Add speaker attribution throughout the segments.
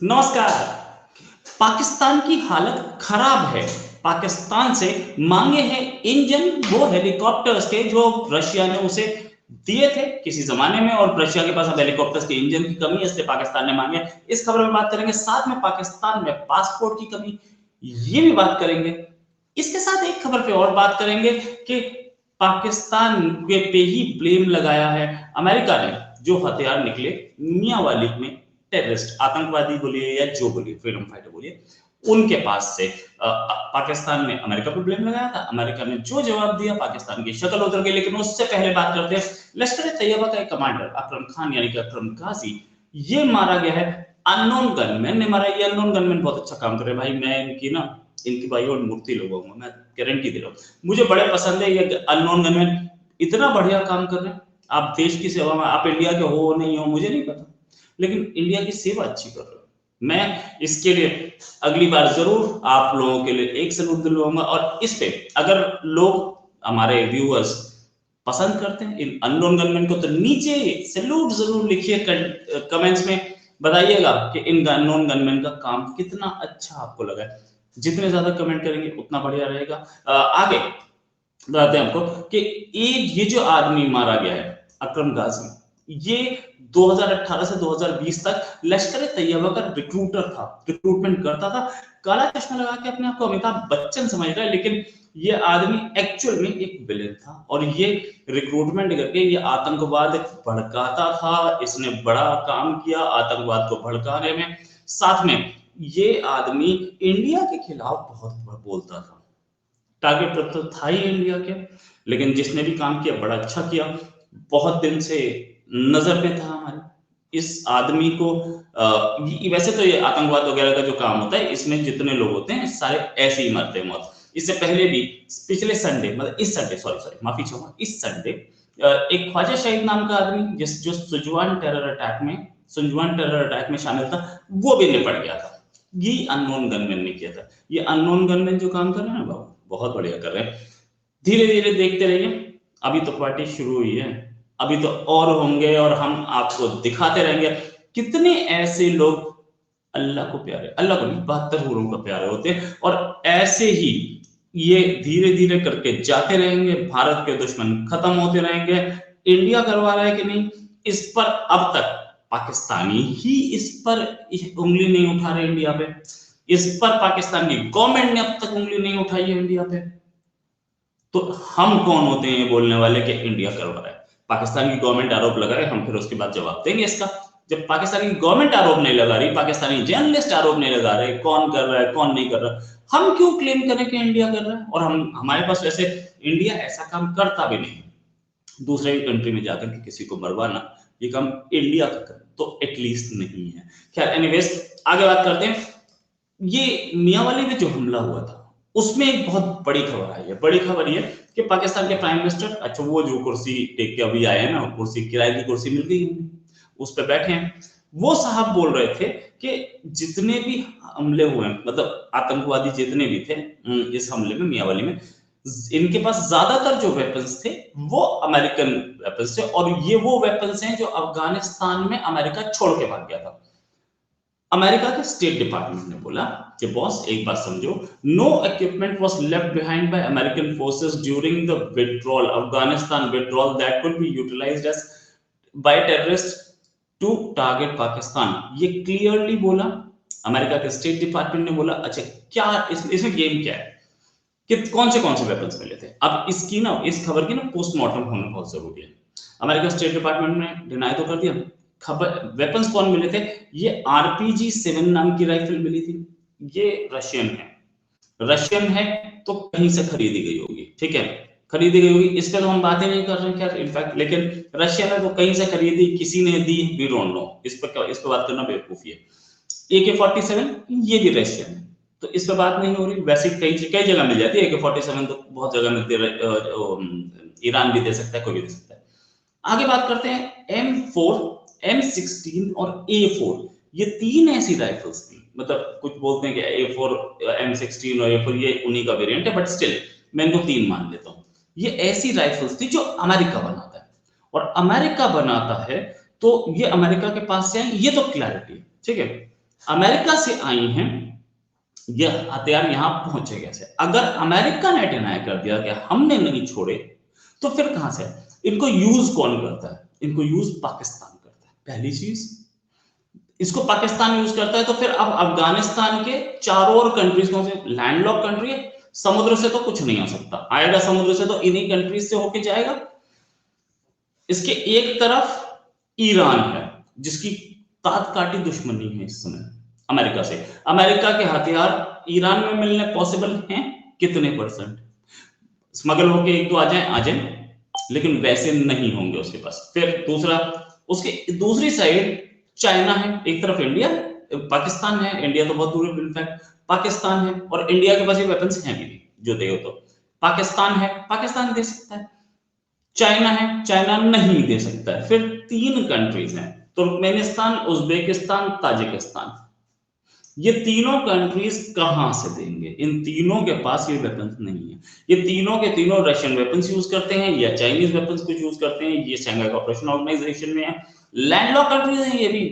Speaker 1: नमस्कार। पाकिस्तान की हालत खराब है। पाकिस्तान से मांगे हैं इंजन, वो हेलीकॉप्टर्स के जो रशिया ने उसे दिए थे किसी जमाने में, और रशिया के पास अब हेलीकॉप्टर्स के इंजन की कमी है, इसलिए पाकिस्तान ने मांगे। इस खबर में बात करेंगे, साथ में पाकिस्तान में पासपोर्ट की कमी, ये भी बात करेंगे। इसके साथ एक खबर पे और बात करेंगे कि पाकिस्तान के पे ही ब्लेम लगाया है अमेरिका ने, जो हथियार निकले मियांवाली में, टेररिस्ट आतंकवादी बोलिए या जो बोलिए, फ्रीडम फाइटर बोलिए, उनके पास से पाकिस्तान ने अमेरिका पर ब्लेम लगाया था। अमेरिका ने जो जवाब दिया, पाकिस्तान की शक्ल उतर गई। लेकिन उससे पहले बात करते हैं, लश्कर तैयबा का एक कमांडर अकरम खान यानी कि अकरम गाजी, ये मारा गया है। अननोन गनमैन ने मारा। ये अननोन गनमैन बहुत अच्छा काम कर रहे हैं भाई। मैं इनकी भाई और मूर्ति लगाऊंगा, मैं गारंटी दे रहा हूँ। मुझे बड़े पसंद है ये अननोन गनमैन, इतना बढ़िया काम कर रहे हैं। आप देश की सेवा में, आप इंडिया के हो नहीं हो मुझे नहीं पता, लेकिन इंडिया की सेवा अच्छी कर रहे हो। मैं इसके लिए अगली बार जरूर आप लोगों के लिए एक सैल्यूट दिलवाऊंगा। और इस पे अगर लोग, हमारे व्यूअर्स पसंद करते हैं इन अननोन गनमैन को, तो नीचे सैल्यूट जरूर लिखिए कमेंट्स में, बताइएगा कि इन अननोन गनमैन का काम कितना अच्छा आपको लगा है। जितने ज्यादा कमेंट करेंगे उतना बढ़िया रहेगा। आगे बताते हैं आपको कि ये जो आदमी मारा गया है अकरम गाजी, ये 2018 से 2020 तक लश्कर तैयबा का रिक्रूटर था, रिक्रूटमेंट करता था। काला चश्मा लगा के अपने आप को अमिताभ बच्चन समझ रहा है, लेकिन ये आदमी एक्चुअल में एक विलेन था। और ये रिक्रूटमेंट करके ये आतंकवाद भड़काता था। इसने बड़ा काम किया आतंकवाद को भड़काने में। साथ में ये आदमी इंडिया के खिलाफ बहुत बोलता था। टारगेट तो था ही इंडिया के, लेकिन जिसने भी काम किया बड़ा अच्छा किया। बहुत दिन से नजर पे था हमारे इस आदमी को। वैसे तो ये आतंकवाद वगैरह का जो काम होता है, इसमें जितने लोग होते हैं सारे ऐसे ही मरते हैं मौत। इससे पहले भी, पिछले संडे, मतलब इस संडे, सॉरी सॉरी माफी चाहूंगा, इस संडे एक ख्वाजा शहीद नाम का आदमी जिस जो सुजवान टेरर अटैक में शामिल था, वो भी निपट गया था। ये अननोन गनमैन ने किया था। ये अननोन गनमैन जो काम कर रहे हैं ना बाबू, बहुत बढ़िया कर रहे हैं। धीरे धीरे देखते रहिए, अभी तो पार्टी शुरू हुई है, अभी तो और होंगे, और हम आपको दिखाते रहेंगे कितने ऐसे लोग अल्लाह को प्यारे, अल्लाह को नहीं 72 हुरों का प्यारे होते हैं। और ऐसे ही ये धीरे धीरे करके जाते रहेंगे, भारत के दुश्मन खत्म होते रहेंगे। इंडिया करवा रहा है कि नहीं, इस पर अब तक पाकिस्तानी ही इस पर उंगली नहीं उठा रहे इंडिया पे। इस पर पाकिस्तान की गवर्नमेंट ने अब तक उंगली नहीं उठाई है इंडिया पे। तो हम कौन होते हैं ये बोलने वाले कि इंडिया करवा रहा है। पाकिस्तान की गवर्नमेंट आरोप लगा रहे, हम फिर उसके बाद जवाब देंगे इसका। जब पाकिस्तानी गवर्नमेंट आरोप नहीं लगा रही, पाकिस्तानी जर्नलिस्ट आरोप नहीं लगा रहे, कौन कर रहा है कौन नहीं कर रहा, हम क्यों क्लेम करें कि इंडिया कर रहा है। और हम, हमारे पास वैसे इंडिया ऐसा काम करता भी नहीं, दूसरे कंट्री में जाकर के किसी को मरवाना, ये काम इंडिया का कर तो एटलीस्ट नहीं है। खैर एनीवेज, आगे बात करते हैं। ये मियांवाली में जो हमला हुआ था, उसमें एक बहुत बड़ी खबर आई है। बड़ी खबर ये कि पाकिस्तान के प्राइम मिनिस्टर, अच्छा वो जो कुर्सी टेक के अभी आए हैं ना, कुर्सी किराए की कुर्सी मिल गई उन्हें, उस पर बैठे हैं, वो साहब बोल रहे थे कि जितने भी हमले हुए, मतलब आतंकवादी जितने भी थे इस हमले में मियांवाली में, इनके पास ज्यादातर जो वेपन्स थे वो अमेरिकन वेपन्स थे। और ये वो वेपन्स हैं जो अफगानिस्तान में अमेरिका छोड़ के भाग गया था। अमेरिका के स्टेट डिपार्टमेंट ने बोला कि बॉस एक बात समझो, no equipment was left behind by American forces during the withdrawal, Afghanistan withdrawal, that could be utilised as by terrorist to target Pakistan. ये क्लियरली बोला, अमेरिका के स्टेट डिपार्टमेंट ने बोला। अच्छा, क्या इसमें गेम क्या है कि कौन से वेपन्स मिले थे। अब इसकी ना, इस खबर की ना पोस्टमार्टम होना बहुत जरूरी है। अमेरिका स्टेट डिपार्टमेंट ने डिनाई तो कर दिया, खबर वेपन्स कौन मिले थे। ये RPG-7 नाम की राइफल मिली थी। ये रशियन है, रशियन है तो कहीं से खरीदी गई होगी, ठीक है, खरीदी गई होगी, इस पे तो हम बातें नहीं कर रहे हैं खैर इनफैक्ट। लेकिन रशियन है तो कहीं से खरीदी, किसी ने दी, वी डोंट नो, इस पे बात करना बेवकूफी है। AK-47 ये भी रशियन है, तो इस पे बात नहीं हो रही। वैसे कई कई जगह मिल जाती है AK-47, तो बहुत जगह मिलती है, ईरान भी दे सकता है, कोई भी दे सकता है। आगे बात करते हैं M4, M16 और A4। ये तीन ऐसी राइफल्स थी, मतलब कुछ बोलते हैं कि A4, M16 और A4 ये उन्हीं का वेरिएंट है, बट स्टिल मैं इनको तीन मान लेता हूँ। ये ऐसी राइफल्स थी जो अमेरिका बनाता है, और अमेरिका बनाता है तो ये अमेरिका के पास से है, ये तो क्लैरिटी है, ठीक है। अमेरिका से आई हैं, ये हथियार यहां पहुंचे कैसे? अगर अमेरिका ने डिनाई कर दिया कि हमने नहीं छोड़े, तो फिर कहां से? इनको यूज कौन करता है? इनको यूज पाकिस्तान करता है, पहली चीज। इसको पाकिस्तान यूज करता है, तो फिर अब अफगानिस्तान के चारों ओर कंट्रीज कौन से? लैंडलॉक कंट्री है, समुद्र से तो कुछ नहीं आ सकता, आएगा समुद्र से तो इन्हीं कंट्रीज से होके जाएगा। इसके एक तरफ ईरान है, जिसकी तात्काटी दुश्मनी है इस समय अमेरिका से। अमेरिका के हथियार ईरान में मिलने पॉसिबल हैं कितने %? स्मगल होके एक दो आ जाए, लेकिन वैसे नहीं होंगे उसके पास। फिर दूसरा, उसके दूसरी साइड चाइना है, एक तरफ इंडिया, पाकिस्तान है, इंडिया तो बहुत दूर है इनफैक्ट, पाकिस्तान है, और इंडिया के पास ये वेपन्स हैं भी नहीं जो देगा। तो पाकिस्तान है, पाकिस्तान दे सकता है। चाइना है, चाइना नहीं दे सकता है। फिर 3 कंट्रीज हैं, तुर्कमेनिस्तान, उज्बेकिस्तान, ताजिकिस्तान। ये तीनों कंट्रीज कहां से देंगे? इन तीनों के पास ये वेपन्स नहीं है। ये तीनों के तीनों रशियन वेपन्स यूज करते हैं या चाइनीज वेपन्स कुछ यूज करते हैं। ये शंघाई कोऑपरेशन ऑर्गेनाइजेशन में है, लैंडलॉक कंट्रीज हैं ये भी,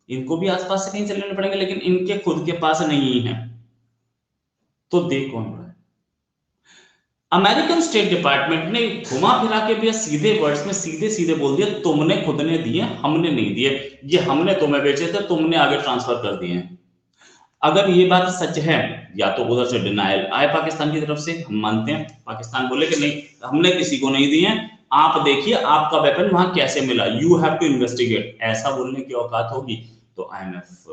Speaker 1: इनको भी आसपास से कहीं से लेने पड़ेंगे, लेकिन इनके खुद के पास नहीं है। तो दे कौन रहा है? अमेरिकन स्टेट डिपार्टमेंट ने घुमा फिरा के भी सीधे वर्ड्स में सीधे सीधे बोल दिया, तुमने खुद ने दिए, हमने नहीं दिए। ये हमने तुम्हें बेचे थे, तुमने आगे ट्रांसफर कर दिए। अगर ये बात सच है, या तो उधर से डिनायल आए पाकिस्तान की तरफ से, हम मानते हैं पाकिस्तान बोले कि नहीं हमने किसी को नहीं दिए, आप देखिए आपका वेपन वहां कैसे मिला, यू हैव टू इन्वेस्टिगेट, ऐसा बोलने की औकात होगी तो आईएमएफ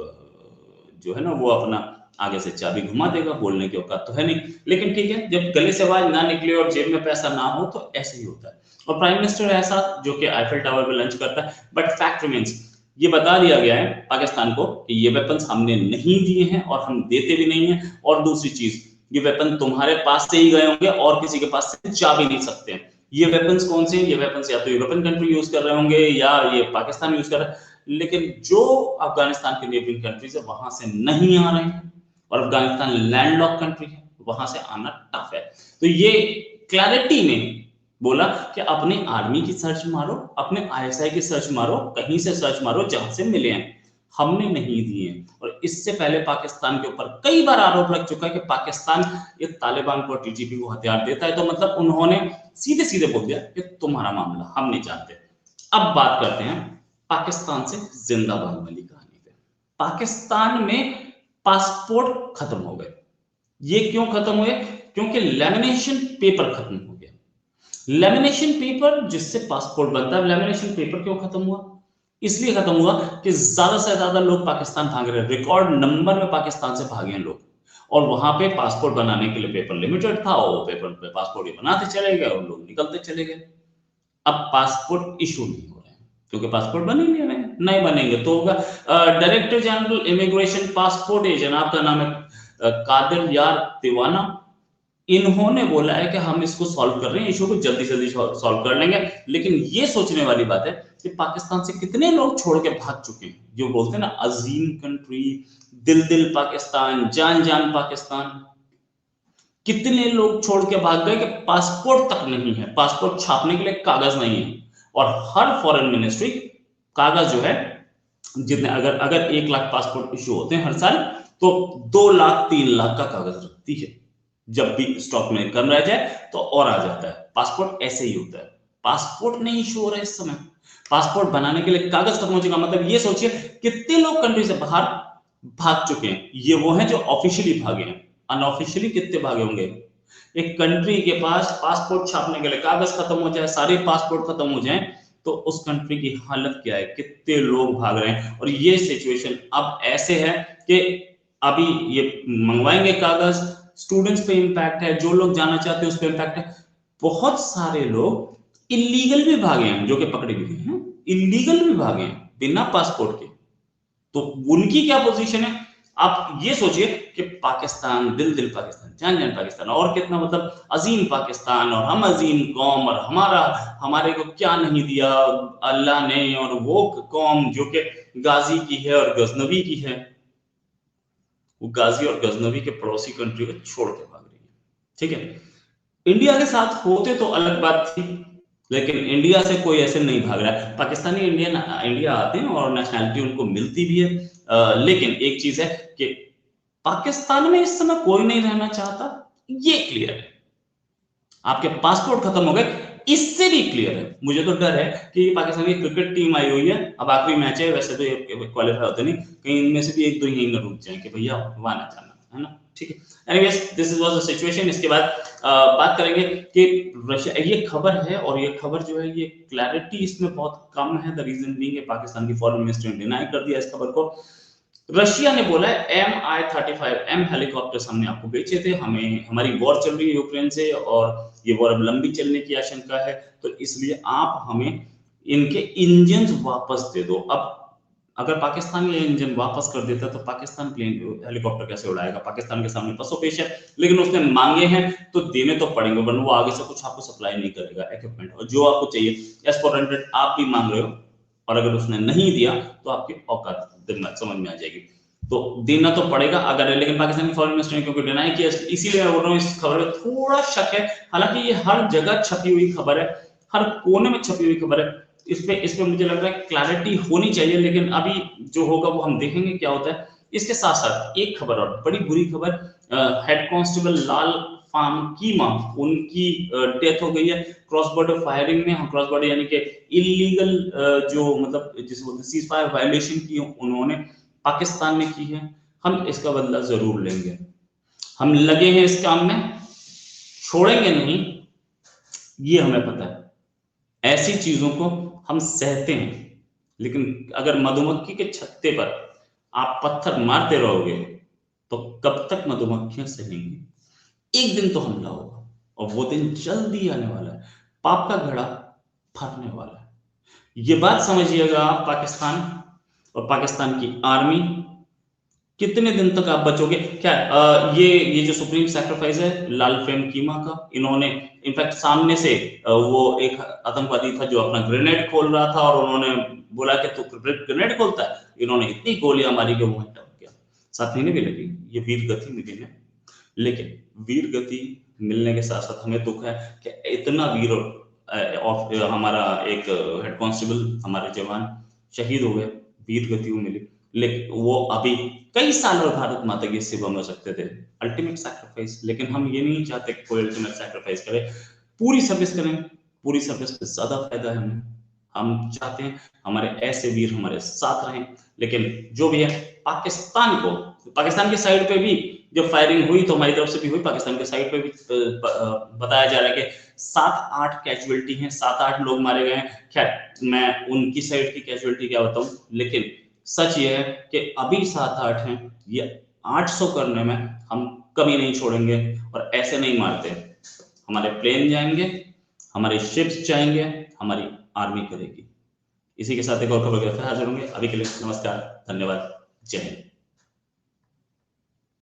Speaker 1: जो है ना वो अपना आगे से चाबी घुमा देगा, बोलने की औकात तो है नहीं। लेकिन ठीक है, जब गले से आवाज ना निकले और जेब में पैसा ना हो तो ऐसे ही होता है। और प्राइम मिनिस्टर ऐसा जो कि आईफिल टावर पे लंच करता है, बट फैक्ट रिमेंस, ये बता दिया गया है पाकिस्तान को कि ये वेपन्स हमने नहीं दिए हैं और हम देते भी नहीं हैं। और दूसरी चीज, ये वेपन तुम्हारे पास से ही गए होंगे और किसी के पास से जा भी नहीं सकते हैं। ये वेपन्स कौन से हैं? ये वेपन्स या तो यूरोपियन कंट्री यूज कर रहे होंगे या ये पाकिस्तान यूज कर रहा है, लेकिन जो अफगानिस्तान के नेबरिंग कंट्रीज है वहां से नहीं आ रहे हैं, और अफगानिस्तान लैंडलॉक कंट्री है, वहां से आना टफ है। तो ये क्लैरिटी में बोला कि अपनी आर्मी की सर्च मारो, अपने आईएसआई की सर्च मारो, कहीं से सर्च मारो जहां से मिले हैं, हमने नहीं दिए। और इससे पहले पाकिस्तान के ऊपर कई बार आरोप लग चुका है कि पाकिस्तान ये तालिबान को, टीटीपी को हथियार देता है, तो मतलब उन्होंने सीधे सीधे बोल दिया कि तुम्हारा मामला, हम नहीं जानते। अब बात करते हैं पाकिस्तान से जिंदाबाद वाली कहानी पे। पाकिस्तान में पासपोर्ट खत्म हो गए। ये क्यों खत्म हुए? क्योंकि लेमिनेशन पेपर खत्म हो गया। लेमिनेशन पेपर जिससे पासपोर्ट बनता है, लेमिनेशन पेपर क्यों खत्म हुआ? इसलिए खत्म हुआ कि ज्यादा से ज्यादा लोग पाकिस्तान भाग रहे हैं, रिकॉर्ड नंबर में पाकिस्तान से भागे हैं लोग, और वहां पे पासपोर्ट बनाने के लिए पेपर लिमिटेड था, और पेपर पे पासपोर्ट ही बनाते चले गए और लोग निकलते चले गए। अब पासपोर्ट इशू नहीं हो रहे हैं क्योंकि पासपोर्ट बन ही नहीं रहे, नहीं बनेंगे तो होगा। Director general immigration passport agent, आपका नाम है कादिर यार तिवाना, इन्होंने बोला है कि हम इसको सॉल्व कर रहे हैं, इशू को जल्दी जल्दी सॉल्व कर लेंगे। लेकिन ये सोचने वाली बात है कि पाकिस्तान से कितने लोग छोड़ के भाग चुके हैं, जो बोलते हैं ना अजीम कंट्री, दिल दिल पाकिस्तान, जान जान पाकिस्तान, कितने लोग छोड़ के भाग गए कि पासपोर्ट तक नहीं है, पासपोर्ट छापने के लिए कागज नहीं है। और हर फॉरेन मिनिस्ट्री कागज जो है, जितने अगर अगर 1 लाख पासपोर्ट इशू होते हैं हर साल, तो 2 लाख 3 लाख का कागज रखती है। जब भी स्टॉक में कम रह जाए तो और आ जाता है। पासपोर्ट ऐसे ही होता है, पासपोर्ट नहीं इशू हो रहा है इस समय, पासपोर्ट बनाने के लिए कागज खत्म हो चुका। मतलब ये सोचिए कितने लोग कंट्री से बाहर भाग चुके हैं। ये वो हैं जो ऑफिशियली भागे हैं, अनऑफिशियली कितने भागे होंगे। एक कंट्री के पास पासपोर्ट छापने के लिए कागज खत्म हो जाए, सारे पासपोर्ट खत्म हो जाए, तो उस कंट्री की हालत क्या है, कितने लोग भाग रहे हैं। और ये सिचुएशन अब ऐसे है कि अभी ये मंगवाएंगे कागज, स्टूडेंट्स पे इंपैक्ट है, जो लोग जाना चाहते हैं उस पे इंपैक्ट है। बहुत सारे लोग इलीगल भी भागे हैं, जो कि पकड़े गए हैं, इलीगल भी भागे हैं बिना पासपोर्ट के। तो उनकी क्या पोजीशन है? आप ये सोचिए कि पाकिस्तान, दिल दिल पाकिस्तान, जान जान पाकिस्तान, और कितना मतलब अजीम पाकिस्तान, और हम अजीम कौम, और हमारे को क्या नहीं दिया अल्लाह ने, और वो कौम जो कि गाजी की है और गजनवी की है, वो गाजी और गजनवी के पड़ोसी कंट्री को छोड़ के भाग रही है। ठीक है, इंडिया के साथ होते तो अलग बात थी, लेकिन इंडिया से कोई ऐसे नहीं भाग रहा है। पाकिस्तानी इंडिया आते हैं और नेशनैलिटी उनको मिलती भी है, लेकिन एक चीज है कि पाकिस्तान में इस समय कोई नहीं रहना चाहता, ये क्लियर है। आपके पासपोर्ट खत्म हो गए, इससे भी क्लियर है। मुझे तो डर है कि पाकिस्तान की क्रिकेट टीम आई हुई है, अब आखिरी मैच है, वैसे तो ये क्वालिफाई होते नहीं, कहीं इनमें से भी एक दो यहीं न रुक जाए कि भैया वहां ना जाना, है ना? ठीक है। Anyways this was the situation. इसके बाद बात करेंगे कि रशिया, ये खबर है और ये खबर जो है ये क्लैरिटी इसमें बहुत कम है। द रीजन बीइंग पाकिस्तान की फॉरेन मिनिस्टर ने डिनाई कर दिया इस खबर को। रशिया ने बोला है Mi-35M हेलीकॉप्टर्स हमने आपको बेचे थे, हमें हमारी वॉर चल रही है यूक्रेन से और ये वॉर अब लंबी चलने की आशंका है, तो इसलिए आप हमें इनके इंजन वापस दे दो। अब अगर पाकिस्तान ये इंजन वापस कर देता तो पाकिस्तान प्लेन हेलीकॉप्टर कैसे उड़ाएगा? पाकिस्तान के सामने पसोपेश है, लेकिन उसने मांगे हैं तो देने तो पड़ेंगे, वरना वो आगे से कुछ आपको सप्लाई नहीं करेगा इक्विपमेंट, और जो आपको चाहिए S-400 आप भी मांग रहे हो, और अगर उसने नहीं दिया तो आपकी औकात समझ में आ जाएगी। तो देना तो पड़ेगा अगर, लेकिन पाकिस्तान की फॉरेन मिनिस्टर ने क्योंकि डिनाई किया, इसीलिए मैं बोल रहा हूँ इस खबर में थोड़ा शक है। हालांकि ये हर जगह छपी हुई खबर है, हर कोने में छपी हुई खबर है, इस पे मुझे लग रहा है क्लैरिटी होनी चाहिए, लेकिन अभी जो होगा वो हम देखेंगे क्या होता है। इसके साथ साथ एक खबर और बड़ी बुरी खबर, हेड कांस्टेबल लाल फार्म कीमा, उनकी डेथ हो गई है क्रॉस बॉर्डर फायरिंग में। हम क्रॉस बॉर्डर यानी कि इलीगल जो मतलब जिसे बोलते हैं सीज फायर वायलेशन की उन्होंने पाकिस्तान में की है। हम इसका बदला जरूर लेंगे, हम लगे हैं इस काम में, छोड़ेंगे नहीं, ये हमें पता है। ऐसी चीजों को हम सहते हैं, लेकिन अगर मधुमक्खी के छत्ते पर आप पत्थर मारते रहोगे तो कब तक मधुमक्खियां सहेंगी? एक दिन तो हमला होगा, और वो दिन जल्दी आने वाला है। पाप का घड़ा फटने वाला है, ये बात समझिएगा आप। पाकिस्तान और पाकिस्तान की आर्मी, कितने दिन तक आप बचोगे? क्या ये जो सुप्रीम सैक्रिफाइस है लाल फेम कीमा का, इन्होंने इनफैक्ट सामने से वो एक आतंकवादी था जो अपना ग्रेनेड खोल रहा था, और उन्होंने बोला कि तू ग्रेनेड खोलता है, इन्होंने इतनी गोलियां मारी कि वो टप गया। 7 महीने भी लगी, ये वीर गति मिली है। लेकिन वीर गति मिलने के साथ साथ हमें दुख है कि इतना वीर हमारा एक हेड कांस्टेबल हमारे जवान शहीद हो गए, वीर गति मिली, लेकिन वो अभी कई साल और भारत माता की सेवा में सकते थे, अल्टीमेट सैक्रिफाइस। लेकिन हम ये नहीं चाहते कि कोई अल्टीमेट सैक्रिफाइस करे, पूरी सर्विस करें, पूरी सर्विस से ज्यादा फायदा है हमें। हम चाहते हैं हमारे ऐसे वीर हमारे साथ रहें। लेकिन जो भी है, पाकिस्तान को, पाकिस्तान की साइड पे भी जब फायरिंग हुई तो हमारी तरफ से भी हुई, पाकिस्तान के साइड पे भी बताया जा रहा है कि 7-8 कैजुअलिटी हैं, 7-8 लोग मारे गए हैं। खैर मैं उनकी साइड की कैजुअलिटी क्या बताऊं, लेकिन सच ये है कि अभी 7-8 हैं, ये 800 करने में हम कमी नहीं छोड़ेंगे, और ऐसे नहीं मारते। हमारे प्लेन जाएंगे, हमारे शिप्स जाएंगे, हमारी आर्मी करेगी। इसी के साथ एक और खबर के साथ हाजिर होंगे। अभी के लिए नमस्कार, धन्यवाद, जय हिंद।